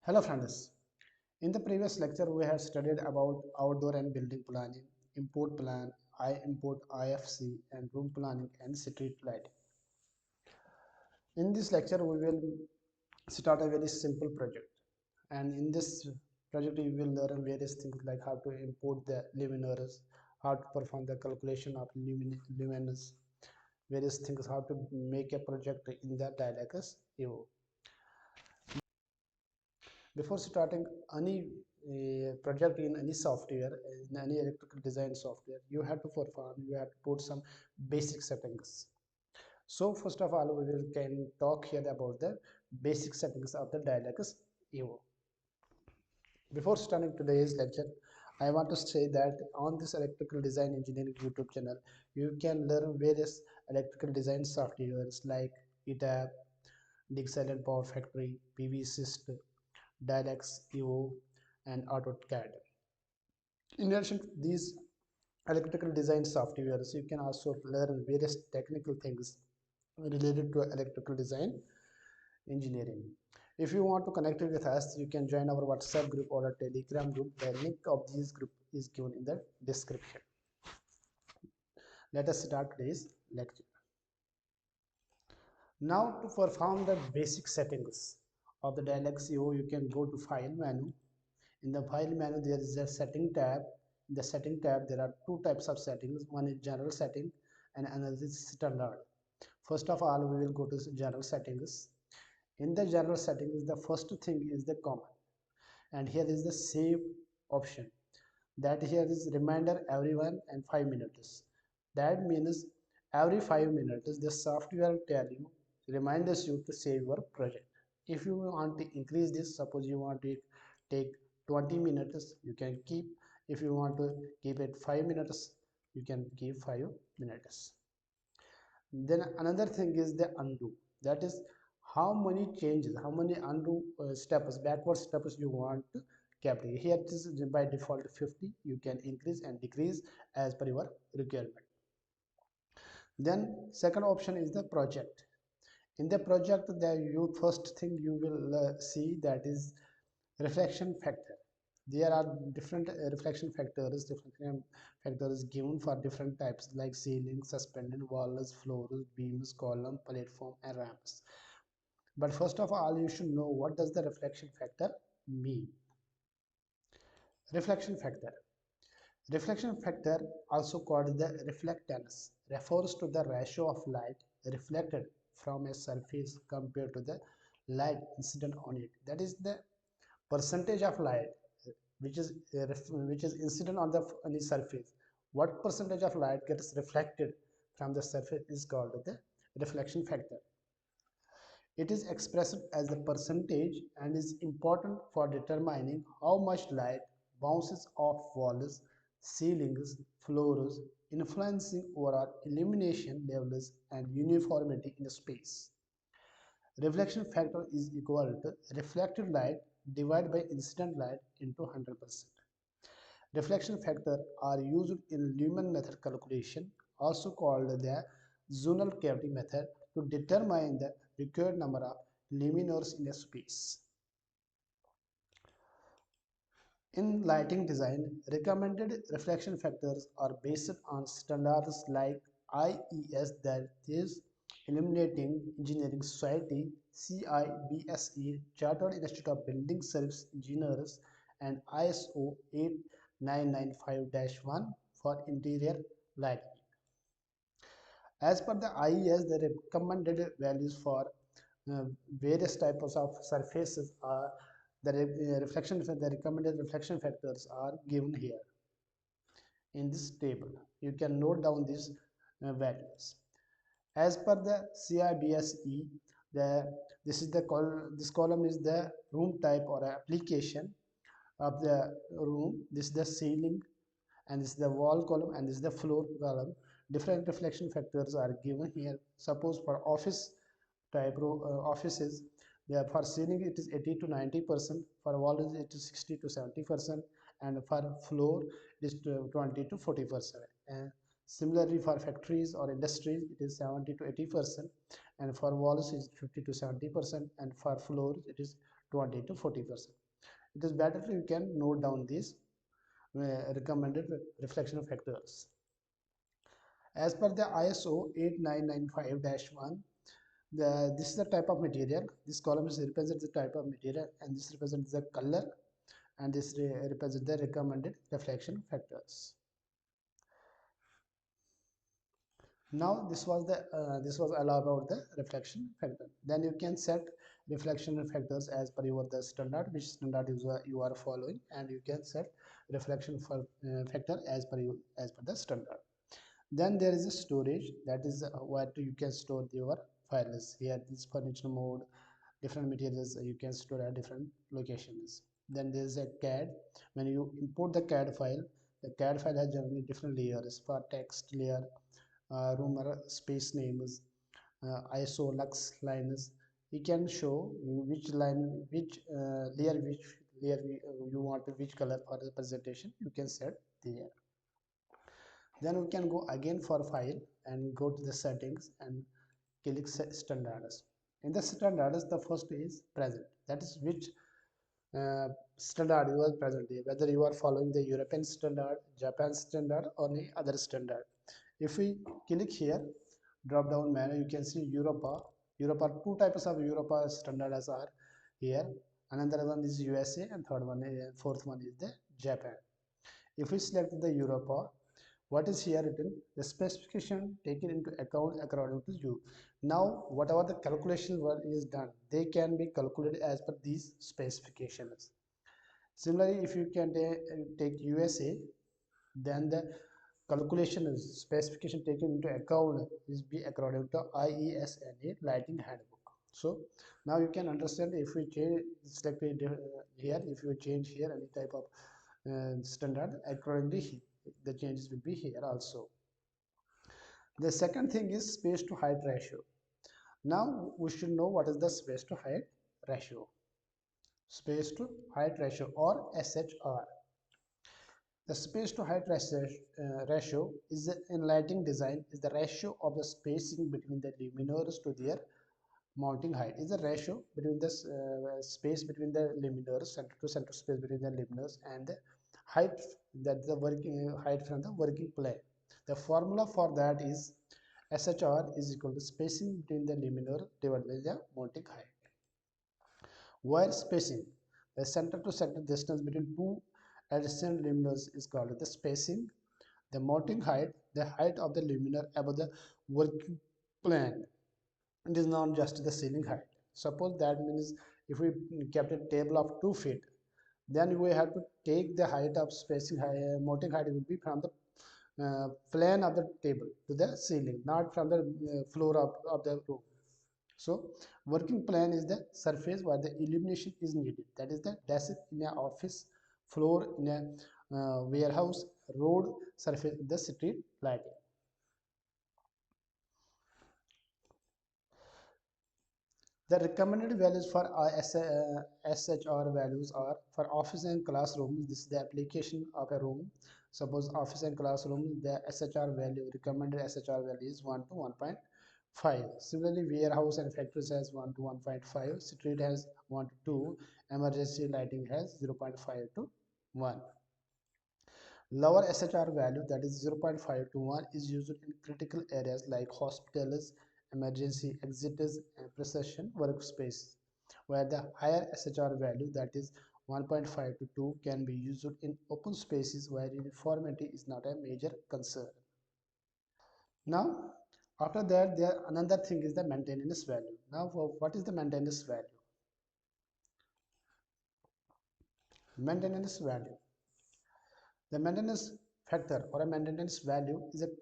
Hello friends. In the previous lecture we have studied about outdoor and building planning, import plan, I import IFC and room planning and street lighting. In this lecture we will start a very simple project, and in this project you will learn various things like how to import the luminaires, how to perform the calculation of luminance, various things, how to make a project in the Dialux Evo. Before starting any project in any software, in any electrical design software, you have to put some basic settings. So first of all we will can talk here about the basic settings of the Dialux Evo. Before starting today's lecture, I want to say that on this electrical design engineering YouTube channel you can learn various electrical design softwares like Etap, Silent Power Factory, PV System, Dialux Evo, and Autocad. In addition to these electrical design softwares, you can also learn various technical things related to electrical design engineering. If you want to connect with us, you can join our WhatsApp group or a Telegram group. The link of this group is given in the description. Let us start today's lecture. Now to perform the basic settings of the Dialux Evo, you can go to File menu. In the File menu, there is a Setting tab. In the Setting tab, there are two types of settings. One is General Setting and another is Standard. First of all, we will go to General Settings. In the General Settings, the first thing is the common, and here is the Save option. That here is reminder everyone and 5 minutes. That means every 5 minutes the software will tell you, reminders you to save your project. If you want to increase this, suppose you want to take 20 minutes, you can keep. If you want to keep it 5 minutes, you can keep 5 minutes. Then another thing is the undo. That is how many changes, how many undo steps, backward steps you want to capture. Here it is by default 50. You can increase and decrease as per your requirement. Then second option is the project. In the project, the first thing you will see, that is reflection factor. There are different reflection factors, different factors given for different types like ceiling, suspended walls, floors, beams, column, platform, and ramps. But first of all, you should know what does the reflection factor mean. Reflection factor. Reflection factor, also called the reflectance, refers to the ratio of light reflected from a surface compared to the light incident on it. That is the percentage of light which is incident on the surface. What percentage of light gets reflected from the surface is called the reflection factor. It is expressed as a percentage and is important for determining how much light bounces off walls, ceilings, floors, influencing overall illumination levels and uniformity in the space. Reflection factor is equal to reflected light divided by incident light into 100%. Reflection factor are used in Lumen method calculation, also called the zonal cavity method, to determine the required number of luminaires in a space. In lighting design, recommended reflection factors are based on standards like IES, that is Illuminating Engineering Society, CIBSE, Chartered Institute of Building Service Engineers, and ISO 8995-1 for interior lighting. As per the IES, the recommended values for various types of surfaces are the recommended reflection factors are given here in this table. You can note down these values. As per the CIBSE, this column is the room type or application of the room. This is the ceiling, and this is the wall column, and this is the floor column. Different reflection factors are given here. Suppose for office type offices, for ceiling it is 80 to 90%, for walls it is 60 to 70%, and for floor it is 20 to 40%. And similarly for factories or industries it is 70 to 80%, and for walls it is 50 to 70%, and for floors it is 20 to 40%. It is better if you can note down these recommended reflection factors. As per the ISO 8995-1, this is the type of material. This column represents the type of material, and this represents the color, and this represents the recommended reflection factors. Now this was all about the reflection factor. Then you can set reflection factors as per your the standard, which standard you are following, and you can set reflection factor as per the standard. Then there is a storage, that is what you can store your files. Here this furniture mode, different materials you can store at different locations. Then there is a CAD. When you import the CAD file, the CAD file has generally different layers for text layer, rumor space names, ISO lux lines. You can show which line, which layer you want, which color for the presentation. You can set there. Then we can go again for file and go to the settings and click standards. In the standards, the first is present. That is which standard you are present, whether you are following the European standard, Japan standard, or any other standard. If we click here, drop down menu, you can see Europa. Europa, two types of Europa standards are here. Another one is USA, and fourth one is the Japan. If we select the Europa, what is here written? The specification taken into account according to you. Now, whatever the calculation work is done, they can be calculated as per these specifications. Similarly, if you can take USA, then the calculation is specification taken into account is be according to IESNA lighting handbook. So now you can understand, if we change select here, if you change here any type of standard, accordingly the changes will be here also. The second thing is space to height ratio. Now we should know what is the space to height ratio. Space to height ratio, or SHR. The space to height ratio is in lighting design is the ratio of the spacing between the luminaires to their mounting height. Is the ratio between the space between the luminaires, center to center space between the luminaires, and the height, that the working height from the working plane. The formula for that is SHR is equal to spacing between the luminaire divided by the mounting height. Wire spacing, the center to center distance between two adjacent luminaires is called the spacing. The mounting height, the height of the luminaire above the working plane. It is not just the ceiling height. Suppose that means if we kept a table of 2 feet, then we have to take the height of spacing mounting height will be from the plane of the table to the ceiling, not from the floor of the room. So working plane is the surface where the illumination is needed. That is the desk in an office, floor in a warehouse, road surface, the street lighting. The recommended values for SHR values are for office and classroom. This is the application of a room. Suppose office and classroom, the SHR value, recommended SHR value is 1 to 1.5. Similarly, warehouse and factories has 1 to 1.5. Street has 1 to 2. Emergency lighting has 0.5 to 1. Lower SHR value, that is 0.5 to 1, is used in critical areas like hospitals, emergency exits, and precision workspace, where the higher SHR value, that is 1.5 to 2, can be used in open spaces where uniformity is not a major concern. Now, after that, another thing is the maintenance value. Now, what is the maintenance value? Maintenance value. The maintenance factor or a maintenance value is an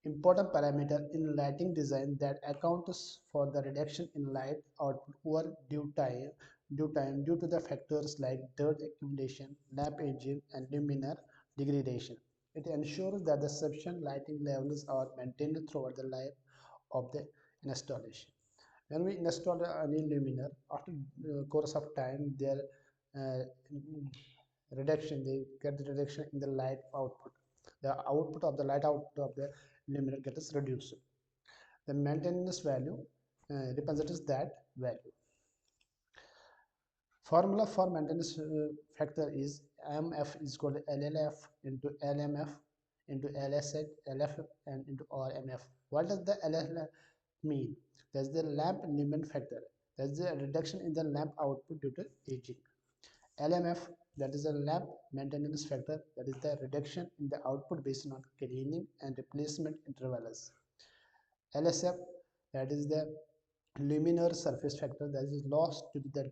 important parameter in lighting design that accounts for the reduction in light output over due to the factors like dirt accumulation, lamp aging, and luminar degradation. It ensures that the sufficient lighting levels are maintained throughout the life of the installation. When we install any luminaire, after the course of time, their uh, reduction, they get the reduction in the light output. The output of the light output of the luminaire gets reduced. The maintenance value represents that value. Formula for maintenance factor is MF is equal to LLF into LMF into LSH, LF and into RMF. What does the LLF mean? That's the lamp lumen factor. That's the reduction in the lamp output due to aging. LMF, that is a lamp maintenance factor, that is the reduction in the output based on cleaning and replacement intervals. LSF, that is the luminar surface factor, that is lost to the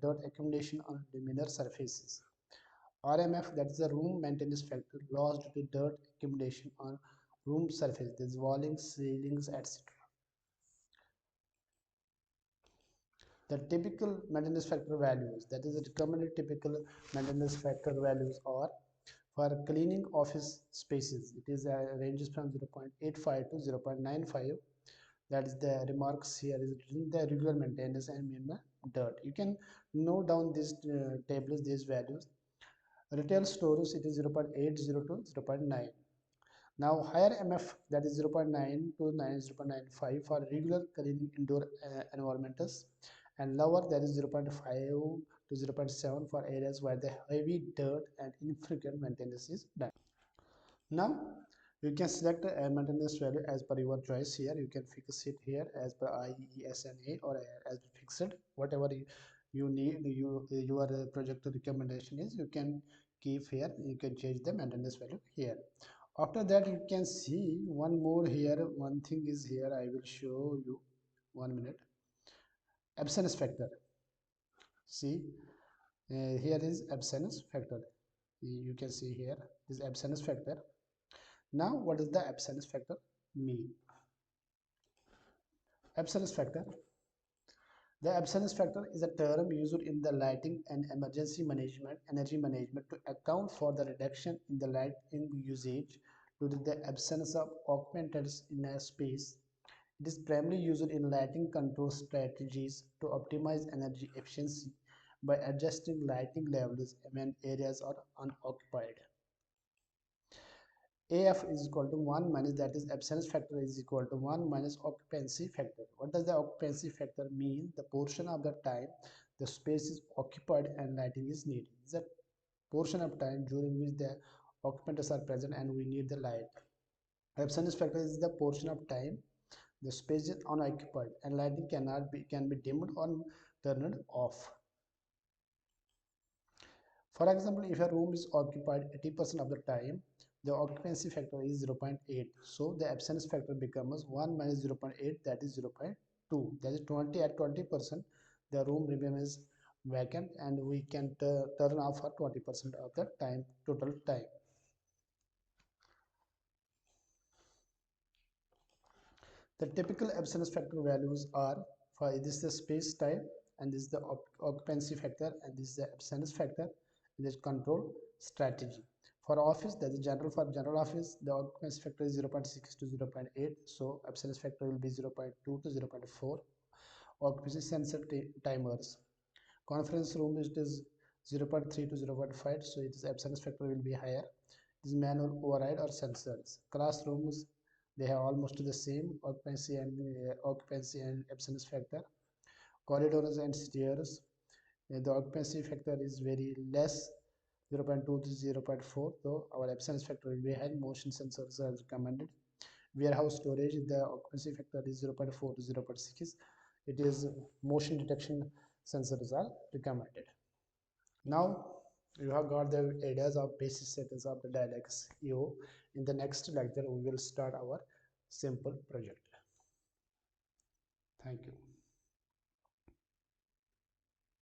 dirt accumulation on luminar surfaces. RMF, that is the room maintenance factor, lost due to dirt accumulation on room surface, that is walls, ceilings, etc. The typical maintenance factor values, that is the recommended typical maintenance factor values are for cleaning office spaces, it is ranges from 0.85 to 0.95. That is the remarks here is written the regular maintenance and minimum dirt. You can note down these tables, these values. Retail stores, it is 0.80 to 0.9. Now higher MF, that is 0.9 to 0.95 for regular cleaning indoor environments, and lower, that is 0.5 to 0.7 for areas where the heavy dirt and infrequent maintenance is done. Now you can select a maintenance value as per your choice. Here you can fix it here as per IESNA or as fixed, whatever you need, your project recommendation is, you can keep here. You can change the maintenance value here. After that, you can see one more here. One thing is here, I will show you. 1 minute. Absence factor. See, here is absence factor. You can see here is absence factor. Now what does the absence factor mean? Absence factor. The absence factor is a term used in the lighting and emergency management, energy management, to account for the reduction in the lighting usage due to the absence of occupants in a space. It is primarily used in lighting control strategies to optimize energy efficiency by adjusting lighting levels when areas are unoccupied. AF is equal to 1 minus, that is absence factor is equal to 1 minus occupancy factor. What does the occupancy factor mean? The portion of the time the space is occupied and lighting is needed. It's a portion of time during which the occupants are present and we need the light. Absence factor is the portion of time the space is unoccupied and lighting can be dimmed or turned off. For example, if a room is occupied 80% of the time, the occupancy factor is 0.8. So the absence factor becomes 1 minus 0.8, that is 0.2. That is 20 at 20%. The room remains vacant and we can turn off for 20% of the time, total time. The typical absence factor values are, for this is the space type and this is the occupancy factor and this is the absence factor and this control strategy. For office, that is general, for general office, the occupancy factor is 0.6 to 0.8, so absence factor will be 0.2 to 0.4. Occupancy sensor timers. Conference room, it is 0.3 to 0.5, so its absence factor will be higher. It is manual override or sensors. Classrooms, they have almost the same occupancy and absence factor. Corridors and stairs, the occupancy factor is very less, 0.2 to 0.4, so our absence factor will be high. Motion sensors are recommended. Warehouse storage, the occupancy factor is 0.4 to 0.6. It is motion detection sensors are recommended. Now you have got the ideas of basic settings of the Dialux Evo. In the next lecture, we will start our simple project. Thank you.